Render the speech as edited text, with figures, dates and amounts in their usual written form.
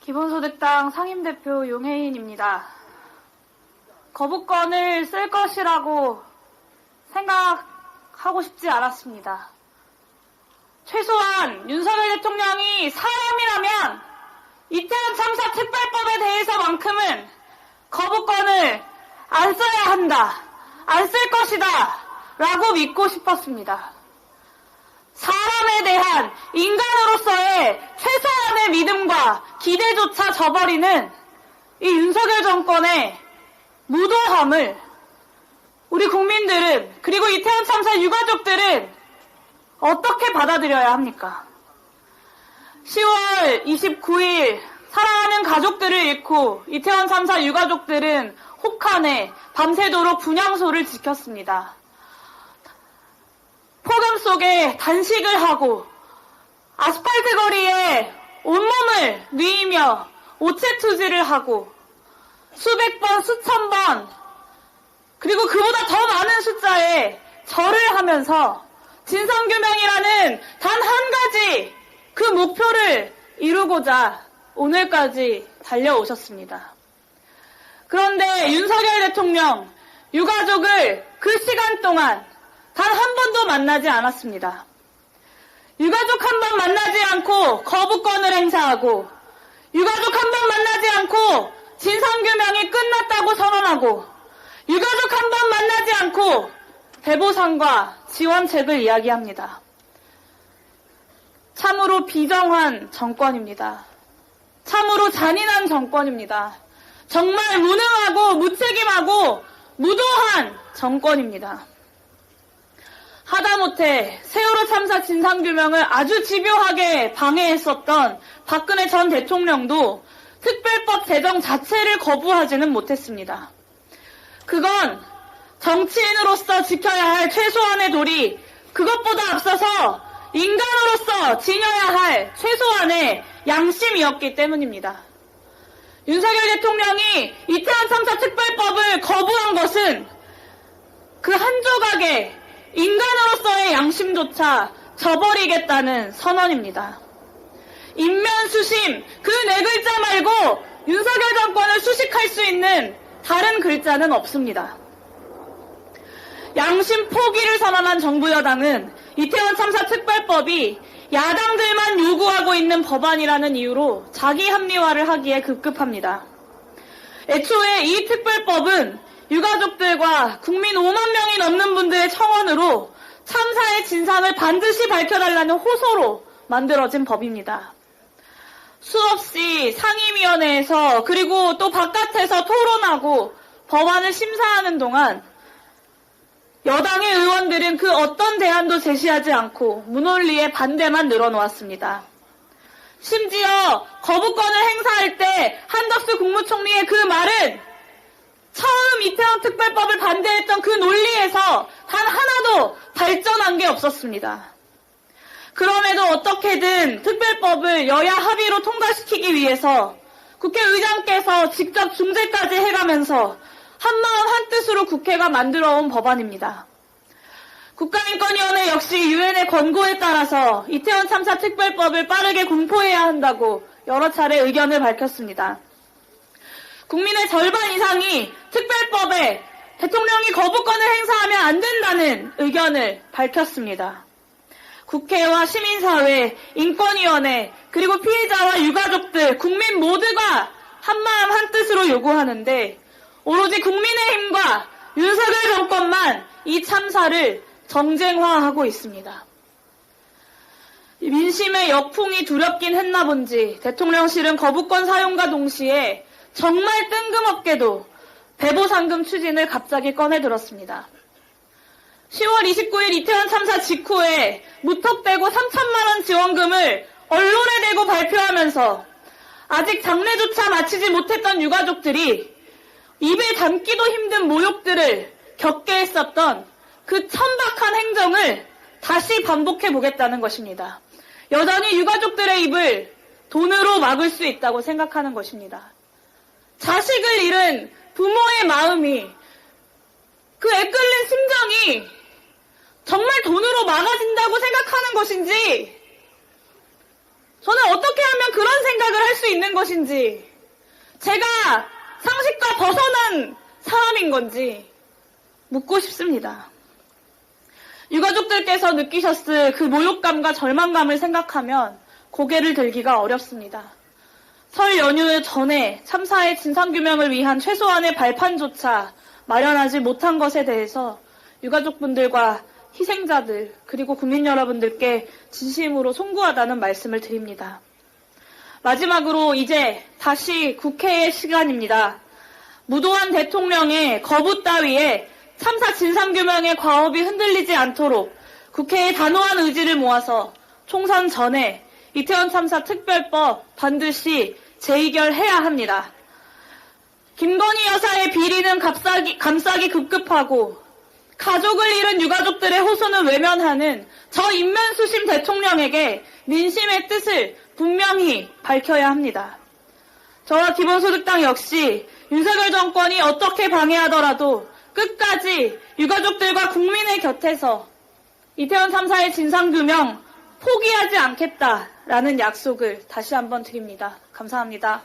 기본소득당 상임대표 용혜인입니다. 거부권을 쓸 것이라고 생각하고 싶지 않았습니다. 최소한 윤석열 대통령이 사람이라면 이태원 참사 특별법에 대해서만큼은 거부권을 안 써야 한다, 안 쓸 것이다 라고 믿고 싶었습니다. 사람에 대한 인간으로서의 최소한의 믿음과 기대조차 저버리는 이 윤석열 정권의 무도함을 우리 국민들은, 그리고 이태원 참사 유가족들은 어떻게 받아들여야 합니까? 10월 29일 사랑하는 가족들을 잃고 이태원 참사 유가족들은 혹한에 밤새도록 분향소를 지켰습니다. 폭염 속에 단식을 하고 아스팔트 거리에 온몸을 뉘이며 오체투지를 하고 수백 번, 수천 번, 그리고 그보다 더 많은 숫자의 절을 하면서 진상규명이라는 단 한 가지 그 목표를 이루고자 오늘까지 달려오셨습니다. 그런데 윤석열 대통령, 유가족을 그 시간 동안 단 한 번도 만나지 않았습니다. 유가족 한 번 만나지 않고 거부권을 행사하고, 유가족 한 번 만나지 않고 진상규명이 끝났다고 선언하고, 유가족 한 번 만나지 않고 배보상과 지원책을 이야기합니다. 참으로 비정한 정권입니다. 참으로 잔인한 정권입니다. 정말 무능하고 무책임하고 무도한 정권입니다. 하다못해 세월호 참사 진상규명을 아주 집요하게 방해했었던 박근혜 전 대통령도 특별법 제정 자체를 거부하지는 못했습니다. 그건 정치인으로서 지켜야 할 최소한의 도리, 그것보다 앞서서 인간으로서 지녀야 할 최소한의 양심이었기 때문입니다. 윤석열 대통령이 이태원 참사 특별법을 거부한 것은 그 한 조각의 인간으로서의 양심조차 저버리겠다는 선언입니다. 인면수심, 그 네 글자 말고 윤석열 정권을 수식할 수 있는 다른 글자는 없습니다. 양심 포기를 선언한 정부 여당은 이태원 참사 특별법이 야당들만 요구하고 있는 법안이라는 이유로 자기 합리화를 하기에 급급합니다. 애초에 이 특별법은 유가족들과 국민 5만 명이 넘는 분들의 청원으로 참사의 진상을 반드시 밝혀달라는 호소로 만들어진 법입니다. 수없이 상임위원회에서 그리고 또 바깥에서 토론하고 법안을 심사하는 동안 여당의 의원들은 그 어떤 대안도 제시하지 않고 무논리의 반대만 늘어놓았습니다. 심지어 거부권을 행사할 때 한덕수 국무총리의 그 말은 처음 이태원 특별법을 반대했던 그 논리에서 단 하나도 발전한 게 없었습니다. 그럼에도 어떻게든 특별법을 여야 합의로 통과시키기 위해서 국회의장께서 직접 중재까지 해가면서 한마음 한뜻으로 국회가 만들어온 법안입니다. 국가인권위원회 역시 유엔의 권고에 따라서 이태원 참사 특별법을 빠르게 공포해야 한다고 여러 차례 의견을 밝혔습니다. 국민의 절반 이상이 특별법에 대통령이 거부권을 행사하면 안 된다는 의견을 밝혔습니다. 국회와 시민사회, 인권위원회, 그리고 피해자와 유가족들, 국민 모두가 한마음 한뜻으로 요구하는데 오로지 국민의힘과 윤석열 정권만 이 참사를 정쟁화하고 있습니다. 민심의 역풍이 두렵긴 했나 본지 대통령실은 거부권 사용과 동시에 정말 뜬금없게도 배보상금 추진을 갑자기 꺼내들었습니다. 10월 29일 이태원 참사 직후에 무턱대고 3천만 원 지원금을 언론에 대고 발표하면서 아직 장례조차 마치지 못했던 유가족들이 입에 담기도 힘든 모욕들을 겪게 했었던 그 천박한 행정을 다시 반복해보겠다는 것입니다. 여전히 유가족들의 입을 돈으로 막을 수 있다고 생각하는 것입니다. 자식을 잃은 부모의 마음이, 그 애끓는 심정이 정말 돈으로 막아진다고 생각하는 것인지, 저는 어떻게 하면 그런 생각을 생각을 할 수 있는 것인지, 제가 상식과 벗어난 사람인 건지 묻고 싶습니다. 유가족들께서 느끼셨을 그 모욕감과 절망감을 생각하면 고개를 들기가 어렵습니다. 설 연휴 전에 참사의 진상규명을 위한 최소한의 발판조차 마련하지 못한 것에 대해서 유가족분들과 희생자들 그리고 국민 여러분들께 진심으로 송구하다는 말씀을 드립니다. 마지막으로 이제 다시 국회의 시간입니다. 무도한 대통령의 거부 따위에 참사 진상규명의 과업이 흔들리지 않도록 국회의 단호한 의지를 모아서 총선 전에 이태원 참사 특별법 반드시 재의결해야 합니다. 김건희 여사의 비리는 감싸기 급급하고 가족을 잃은 유가족들의 호소는 외면하는 저 인면수심 대통령에게 민심의 뜻을 분명히 밝혀야 합니다. 저와 기본소득당 역시 윤석열 정권이 어떻게 방해하더라도 끝까지 유가족들과 국민의 곁에서 이태원 참사의 진상규명 포기하지 않겠다라는 약속을 다시 한번 드립니다. 감사합니다.